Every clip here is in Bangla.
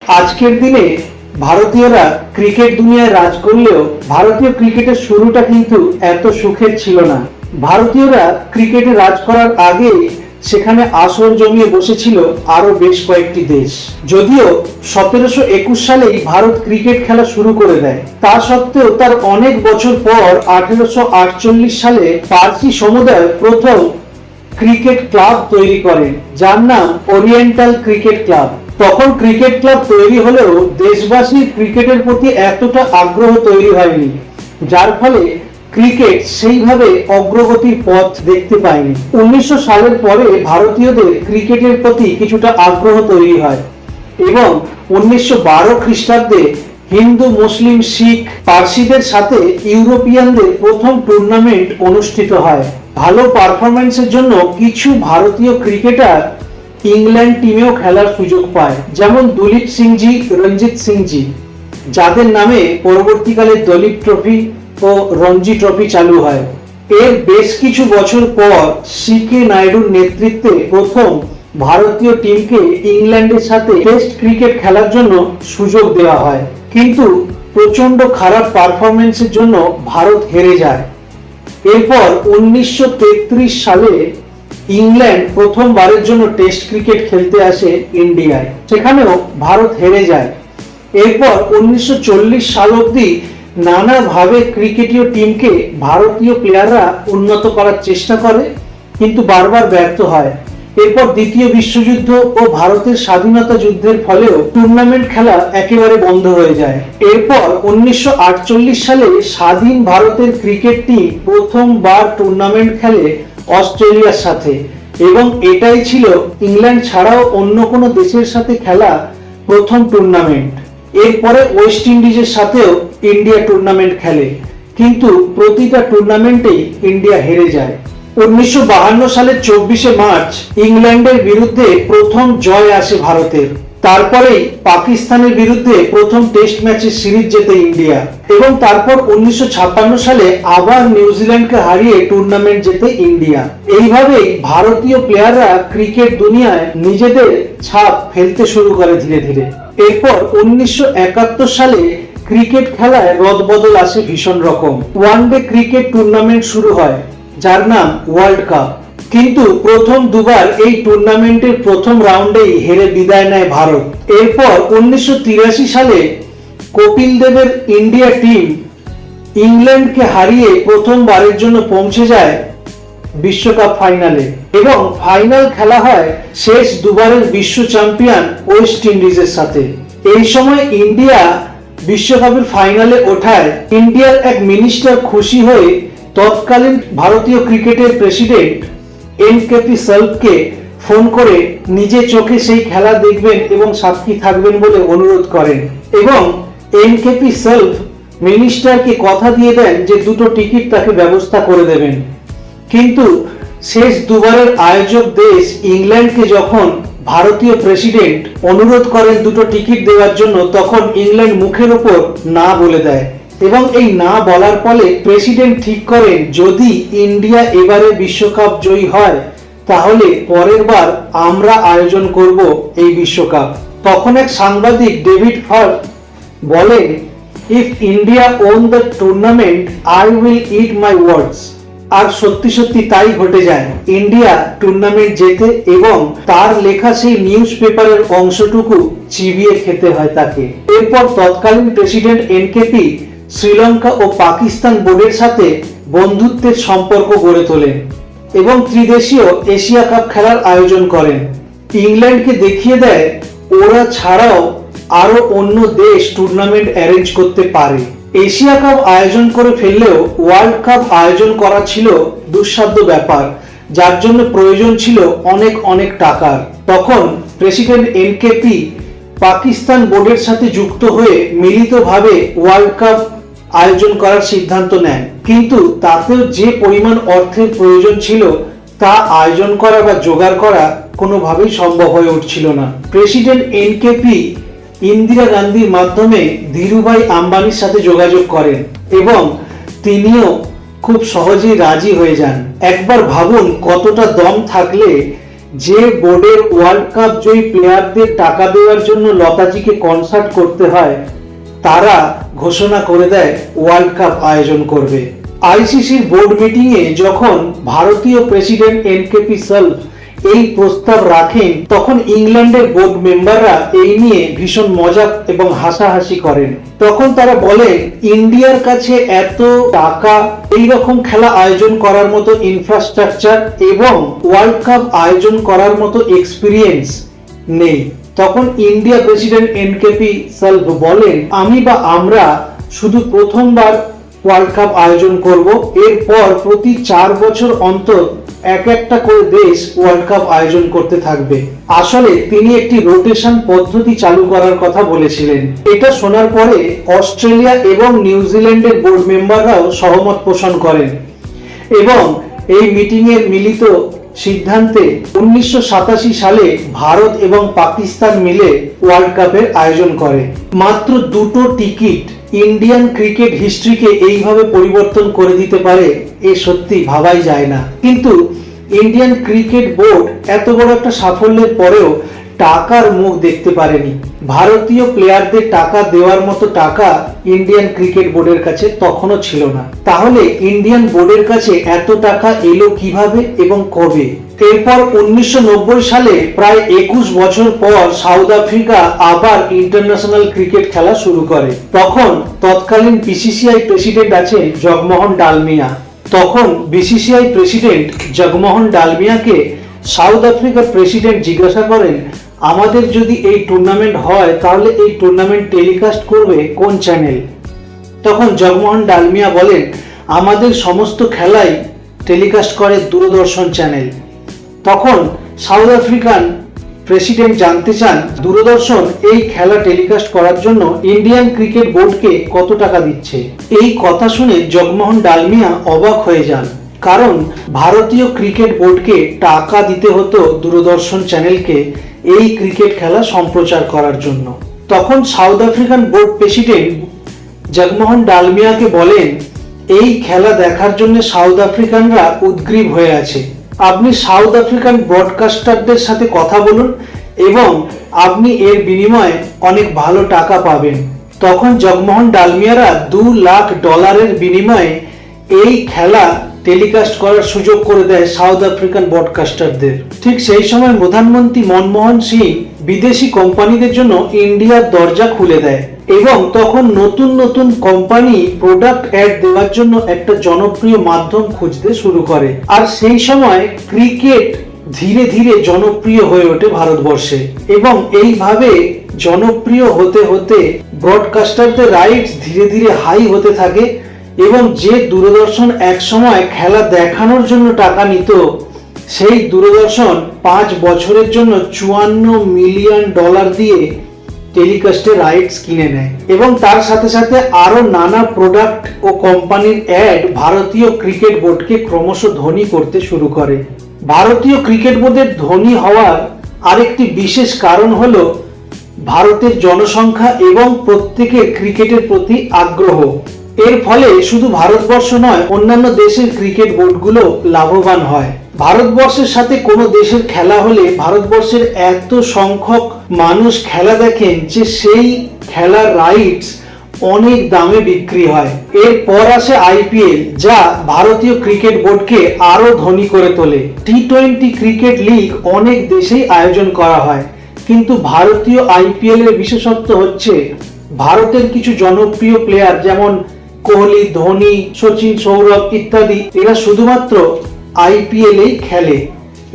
আজকের দিনে ভারতীয়রা ক্রিকেট দুনিয়ায় রাজ করলেও ভারতীয় ক্রিকেটের শুরুটা কিন্তু এত সুখের ছিল না। ভারতীয়রা ক্রিকেটে রাজ করার আগে সেখানে আসর জমিয়ে বসেছিল আরো বেশ কয়েকটি দেশ। যদিও 1721 সালেই ভারত ক্রিকেট খেলা শুরু করে দেয়, তা সত্ত্বেও তার অনেক বছর পর 1848 সালে পার্সি সমুদায় প্রথম ক্রিকেট ক্লাব তৈরি করেন, যার নাম ওরিয়েন্টাল ক্রিকেট ক্লাব। তখন ক্রিকেট ক্লাব তৈরি হলেও দেশবাসীর ক্রিকেটের প্রতি এতটা আগ্রহ তৈরি হয়নি, যার ফলে ক্রিকেট সেইভাবে অগ্রগতির পথ দেখতে পায়নি। 1900 সালের পরে ভারতীয়দের ক্রিকেটের প্রতি কিছুটা আগ্রহ তৈরি হয় এবং 1912 খ্রিস্টাব্দে হিন্দু, মুসলিম, শিখ, পার্সিদের সাথে ইউরোপিয়ানদের প্রথম টুর্নামেন্ট অনুষ্ঠিত হয়। ভালো পারফরম্যান্সের জন্য কিছু ভারতীয় ক্রিকেটার ইংল্যান্ড টিমেও খেলার সুযোগ পায়, যেমন দুলীপ সিংজি, রঞ্জিত সিংজি, যাদের নামে পরবর্তীকালে দলীপ ট্রফি ও রঞ্জি ট্রফি চালু হয়। এর বেশ কিছু বছর পর সি.কে. নাইডুর নেতৃত্বে প্রথম ভারতীয় টিমকে ইংল্যান্ডের সাথে টেস্ট ক্রিকেট খেলার জন্য সুযোগ দেওয়া হয়, কিন্তু প্রচন্ড খারাপ পারফরম্যান্সের জন্য ভারত হেরে যায়। এরপর 1933 সালে ইংল্যান্ড প্রথমবারের জন্য টেস্ট ক্রিকেট খেলতে আসে ইন্ডিয়ায়, সেখানেও ভারত হেরে যায়। এরপর 1940 সাল অবধি নানাভাবে ক্রিকেটীয় টিমকে ভারতীয় প্লেয়াররা উন্নত করার চেষ্টা করে, কিন্তু বারবার ব্যর্থ হয়। এরপর দ্বিতীয় বিশ্বযুদ্ধ ও ভারতের স্বাধীনতা যুদ্ধের ফলেও টুর্নামেন্ট খেলা একেবারে বন্ধ হয়ে যায়। এরপর 1948 সালে স্বাধীন ভারতের ক্রিকেট টিম প্রথমবার টুর্নামেন্ট খেলে অস্ট্রেলিয়ার সাথে, এবং এটাই ছিল ইংল্যান্ড ছাড়াও অন্য কোনো দেশের সাথে খেলা প্রথম টুর্নামেন্ট। এরপরে ওয়েস্ট ইন্ডিজের সাথেও ইন্ডিয়া টুর্নামেন্ট খেলে, কিন্তু প্রতিটা টুর্নামেন্টেই ইন্ডিয়া হেরে যায়। 1952 সালের 24শে মার্চ ইংল্যান্ডের বিরুদ্ধে প্রথম জয় আসে ভারতের। তারপরেই পাকিস্তানের বিরুদ্ধে প্রথম টেস্ট ম্যাচের সিরিজ জেতে ইন্ডিয়া, এবং তারপর 1956 সালে আবার নিউজিল্যান্ডকে হারিয়ে টুর্নামেন্ট জেতে ইন্ডিয়া। এইভাবেই ভারতীয় প্লেয়াররা ক্রিকেট দুনিয়ায় নিজেদের ছাপ ফেলতে শুরু করে ধীরে ধীরে। এরপর 1971 সালে ক্রিকেট খেলায় রদবদল আসে ভীষণ রকম। ওয়ানডে ক্রিকেট টুর্নামেন্ট শুরু হয়, যার নাম ওয়ার্ল্ড কাপ, কিন্তু প্রথম দুবার এই টুর্নামেন্টের প্রথম রাউন্ডেই হেরে বিদায় নেয় ভারত। এরপর 1983 সালে কপিল দেবের ইন্ডিয়া টিম ইংল্যান্ডকে হারিয়ে প্রথমবারের জন্য পৌঁছে যায় বিশ্বকাপ ফাইনালে, এবং ফাইনাল খেলা হয় শেষ দুবারের বিশ্ব চ্যাম্পিয়ন ওয়েস্ট ইন্ডিজের সাথে। এই সময় ইন্ডিয়া বিশ্বকাপের ফাইনালে ওঠায় ইন্ডিয়ার এক মিনিস্টার খুশি হয়ে তৎকালীন ভারতীয় ক্রিকেটের প্রেসিডেন্ট এন.কে.পি. সলভকে ফোন করে নিজে চোখে সেই খেলা দেখবেন এবং সাক্ষী থাকবেন বলে অনুরোধ করেন, এবং এন.কে.পি. সলভ মিনিস্টারকে কথা দিয়ে দেন যে দুটো টিকিট তাকে ব্যবস্থা করে দেবেন। কিন্তু শেষ দুবারের আয়োজক দেশ ইংল্যান্ডকে যখন ভারতীয় প্রেসিডেন্ট অনুরোধ করেন দুটো টিকিট দেওয়ার জন্য, তখন ইংল্যান্ড মুখের উপর না বলে দেয়, এবং এই না বলার ফলে প্রেসিডেন্ট ঠিক করেন যদি ইন্ডিয়া এবারে বিশ্বকাপ জয়ী হয় তাহলে পরের বার আমরা আয়োজন করব এই বিশ্বকাপ। তখন এক সাংবাদিক ডেভিড ফার্ক বলেন, if India won the tournament I will eat my words. আর সত্যি সত্যি তাই ঘটে যায়। ইন্ডিয়া টুর্নামেন্ট জেতে এবং তার লেখা সেই নিউজ পেপারের অংশটুকু চিবিয়ে খেতে হয় তাকে। এরপর তৎকালীন প্রেসিডেন্ট এন.কে.পি. শ্রীলঙ্কা ও পাকিস্তান বোর্ডের সাথে বন্ধুত্বের সম্পর্ক গড়ে তোলেন এবং ত্রিদেশীয় এশিয়া কাপ খেলার আয়োজন করেন। ইংল্যান্ডকে দেখিয়ে দেয় ওরা ছাড়াও আরো অন্য দেশ টুর্নামেন্ট অ্যারেঞ্জ করতে পারে। এশিয়া কাপ আয়োজন করে ফেললেও ওয়ার্ল্ড কাপ আয়োজন করা ছিল দুঃসাধ্য ব্যাপার, যার জন্য প্রয়োজন ছিল অনেক অনেক টাকার। তখন প্রেসিডেন্ট এন.কে.পি. পাকিস্তান বোর্ডের সাথে যুক্ত হয়ে মিলিতভাবে ওয়ার্ল্ড কাপ আয়োজন করার সিদ্ধান্ত নেন, কিন্তু তাতেও যে পরিমাণ অর্থের প্রয়োজন ছিল তা আয়োজন করা বা জোগাড় করা কোনোভাবেই সম্ভব হয়ে উঠছিল না। প্রেসিডেন্ট এন.কে.পি. ইন্দিরা গান্ধীর মাধ্যমে ধীরুভাই আম্বানির সাথে যোগাযোগ করেন এবং তিনিও খুব সহজেই রাজি হয়ে যান। একবার ভাবুন কতটা দম থাকলে যে বোর্ডের ওয়ার্ল্ড কাপ জয়ী প্লেয়ারদের টাকা দেওয়ার জন্য লতাজিকে কনসার্ট করতে হয়, তারা ঘোষণা করে দেয় ওয়ার্ল্ড কাপ আয়োজন করবে। আইসিসির বোর্ড মিটিংয়ে যখন ভারতীয় প্রেসিডেন্ট এনকেপি সলভ এই প্রস্তাব রাখেন, তখন ইংল্যান্ডের বোর্ড মেম্বাররা এই নিয়ে ভীষণ মজা এবং হাসাহাসি করেন। তখন তারা বলেন, ইন্ডিয়ার কাছে এত টাকা, এই রকম খেলা আয়োজন করার মতো ইনফ্রাস্ট্রাকচার এবং ওয়ার্ল্ড কাপ আয়োজন করার মতো এক্সপিরিয়েন্স নেই। তখন ইন্ডিয়া প্রেসিডেন্ট এনকেপি সলভ বলেন, আমরা শুধু প্রথমবার ওয়ার্ল্ড কাপ আয়োজন করব, এরপর প্রতি 4 বছর অন্তর একটা করে দেশ ওয়ার্ল্ড কাপ আয়োজন করতে থাকবে। আসলে তিনি একটি রোটেশন পদ্ধতি চালু করার কথা বলেছিলেন। এটা শোনার পরে অস্ট্রেলিয়া এবং নিউজিল্যান্ডের বোর্ড মেম্বাররাও সহমত পোষণ করেন এবং এই মিটিং এর মিলিত সিদ্ধান্তে 1987 সালে ভারত এবং পাকিস্তান মিলে ওয়ার্ল্ড কাপের আয়োজন করে। মাত্র 2টো টিকিট ইন্ডিয়ান ক্রিকেট হিস্ট্রিকে এইভাবে পরিবর্তন করে দিতে পারে, এ সত্যি ভাবাই যায় না। কিন্তু ইন্ডিয়ান ক্রিকেট বোর্ড এত বড় একটা সাফল্যের পরেও টাকার মুখ দেখতে পারেনি। ভারতীয় প্লেয়ারদের টাকা দেওয়ার মতো টাকা ইন্ডিয়ান ক্রিকেট বোর্ডের কাছে তখনও ছিল না। তাহলে ইন্ডিয়ান বোর্ডের কাছে এত টাকা এলো কিভাবে এবং কবে? এরপর 1990 সালে প্রায় 21 বছর পর সাউথ আফ্রিকা আবার ইন্টারন্যাশনাল ক্রিকেট খেলা শুরু করে। তখন তৎকালীন বিসিসিআই প্রেসিডেন্ট আছেন জগমোহন ডালমিয়া। তখন বিসিসিআই প্রেসিডেন্ট জগমোহন ডালমিয়াকে সাউথ আফ্রিকার প্রেসিডেন্ট জিজ্ঞাসা করেন, আমাদের যদি এই টুর্নামেন্ট হয় তাহলে এই টুর্নামেন্ট টেলিকাস্ট করবে কোন চ্যানেল? তখন জগমোহন ডালমিয়া বলেন, আমাদের সমস্ত খেলাই টেলিকাস্ট করে দূরদর্শন চ্যানেল। তখন সাউথ আফ্রিকান প্রেসিডেন্ট জানতে চান, দূরদর্শন এই খেলা টেলিকাস্ট করার জন্য ইন্ডিয়ান ক্রিকেট বোর্ডকে কত টাকা দিচ্ছে? এই কথা শুনে জগমোহন ডালমিয়া অবাক হয়ে যান, কারণ ভারতীয় ক্রিকেট বোর্ডকে টাকা দিতে হতো দূরদর্শন চ্যানেলকে এই ক্রিকেট খেলা সম্প্রচার করার জন্য। তখন South African board president Jagmohan ডালমিয়াকে বলেন, এই খেলা দেখার জন্য সাউথ আফ্রিকানরা উদগ্রীব হয়ে আছে, আপনি সাউথ আফ্রিকান ব্রডকাস্টারদের সাথে কথা বলুন এবং আপনি এর বিনিময়ে অনেক ভালো টাকা পাবেন। তখন জগমোহন ডালমিয়ারা $2 লাখ বিনিময়ে এই খেলা টেলিকাস্ট করার সুযোগ করে দেয় সাউথ আফ্রিকান ব্রডকাস্টারদের। ঠিক সেই সময় প্রধানমন্ত্রী মনমোহন সিং বিদেশি কোম্পানিদের জন্য ইন্ডিয়ার দরজা খুলে দেয় এবং তখন নতুন নতুন কোম্পানি প্রোডাক্ট অ্যাড দেওয়ার জন্য একটা জনপ্রিয় মাধ্যম খুঁজতে শুরু করে। আর সেই সময় ক্রিকেট ধীরে ধীরে জনপ্রিয় হয়ে ওঠে ভারতবর্ষে এবং এইভাবে জনপ্রিয় হতে হতে ব্রডকাস্টারদের রাইটস ধীরে ধীরে হাই হতে থাকে এবং যে দূরদর্শন এক সময় খেলা দেখানোর জন্য টাকা নিত, সেই দূরদর্শন 5 বছরের জন্য $54 মিলিয়ন দিয়ে টেলিকাস্টের রাইটস কিনে নেয় এবং তার সাথে সাথে আরো নানা প্রোডাক্ট ও কোম্পানির অ্যাড ভারতীয় ক্রিকেট বোর্ডকে ক্রমশ ধনী করতে শুরু করে। ভারতীয় ক্রিকেট বোর্ডের ধনী হওয়ার আরেকটি বিশেষ কারণ হলো ভারতের জনসংখ্যা এবং প্রত্যেকের ক্রিকেটের প্রতি আগ্রহ। এর ফলে শুধু ভারতবর্ষ নয়, অন্যান্য দেশের ক্রিকেট বোর্ডগুলো লাভবান হয়। ভারতবর্ষের সাথে কোনো দেশের খেলা হলে ভারতবর্ষের এত সংখ্যক মানুষ খেলা দেখেন যে সেই খেলার রাইটস অনেক দামে বিক্রি হয়। এরপর আসে আইপিএল, যা ভারতীয় ক্রিকেট বোর্ডকে আরো ধনী করে তোলে। টি-20 ক্রিকেট লিগ অনেক দেশেই আয়োজন করা হয়, কিন্তু ভারতীয় আইপিএল এর বিশেষত্ব হচ্ছে ভারতের কিছু জনপ্রিয় প্লেয়ার যেমন কোহলি, ধোনি, সচিন, সৌরভ ইত্যাদি, এরা শুধুমাত্র আইপিএল এই খেলে,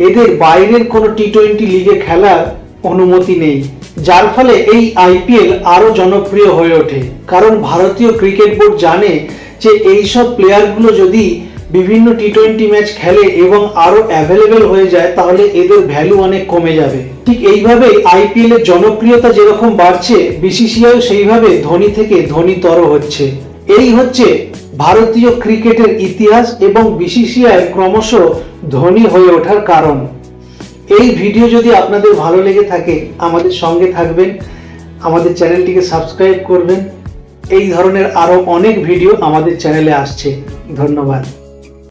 এদের বাইরের কোনো টি-20 লিগে খেলার অনুমতি নেই, যার ফলে এই আইপিএল আরো জনপ্রিয় হয়ে ওঠে। কারণ ভারতীয় ক্রিকেট বোর্ড জানে যে এইসব প্লেয়ারগুলো যদি বিভিন্ন টি-20 ম্যাচ খেলে এবং আরো অ্যাভেলেবেল হয়ে যায় তাহলে এদের ভ্যালু অনেক কমে যাবে। ঠিক এইভাবে আইপিএল এর জনপ্রিয়তা যেরকম বাড়ছে, বিসিসিআই সেইভাবে ধনী থেকে ধনীতর হচ্ছে। এই হচ্ছে ভারতীয় ক্রিকেটের ইতিহাস এবং বিসিসিআই ক্রমশ ধনী হয়ে ওঠার কারণ। এই ভিডিও যদি আপনাদের ভালো লেগে থাকে আমাদের সঙ্গে থাকবেন, আমাদের চ্যানেলটিকে সাবস্ক্রাইব করবেন। এই ধরনের আরো অনেক ভিডিও আমাদের চ্যানেলে আসছে। ধন্যবাদ।